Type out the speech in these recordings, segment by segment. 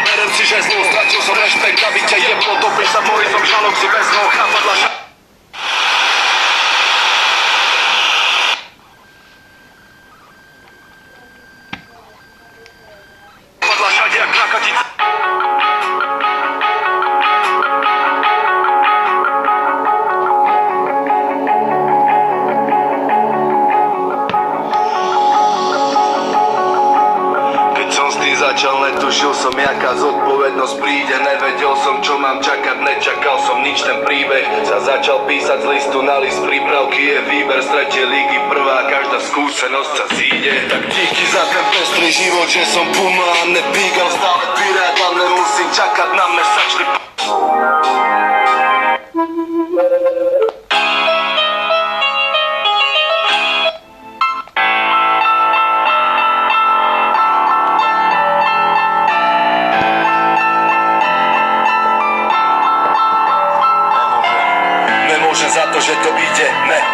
Berem si žezlo, stratil som rešpekt, aby ťa jeblo, topíš sa morizom, žalok si vezmou, chápadla šade jak krakatica. Začal, netušil som, jaká zodpovednosť príde. Nevedel som, čo mám čakať, nečakal som nič, ten príbeh sa začal písať z listu na list. Prípravky je výber z tretej lígy, prvá, každá skúsenosť sa zíde. Tak díky za ten pestrý život, že som puma a nepíkam stále pirát a nemusím čakať na mesačný Nemôžem za to, že to ide,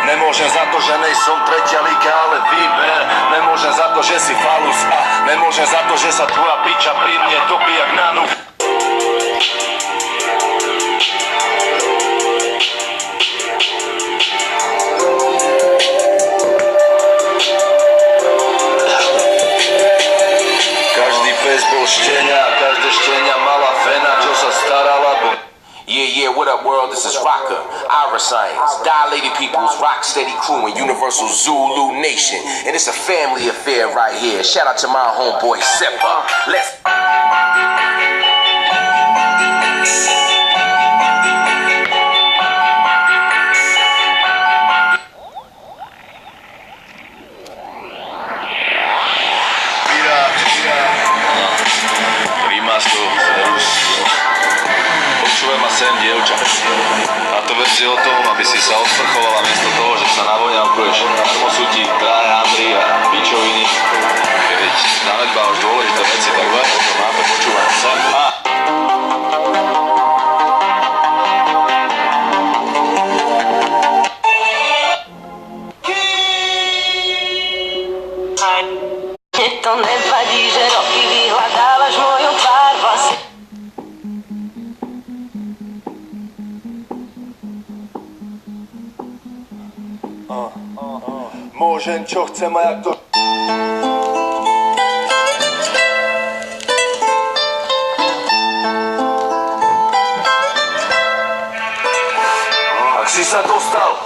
nemôžem za to, že nejsom tretia liga, ale výber. Nemôžem za to, že si falus a nemôžem za to, že sa tvoja piča pri mne topí jak nanu. Každý pes bol štenia, každé štenia mala fena, čo sa starala, bo... Yeah, what up world, this is Rocker, Ira Science, Dilated Peoples, Rock Steady Crew, and Universal Zulu Nation. And it's a family affair right here. Shout out to my homeboy Seppa. Let's... Počúvaj ma sem, dievča. A to veď si o tom, aby si sa osprchovala miesto toho, že sa navoňavkuješ. Darmo sú ti dráhe Andri a pičoviny. Keď zanedbávaš dôležité veci, tak veď o tom máme počúvať sem. Mne to nevadí, že roky vyhľadávaš moju tvár vlastne. Môžem čo chcem a jak to...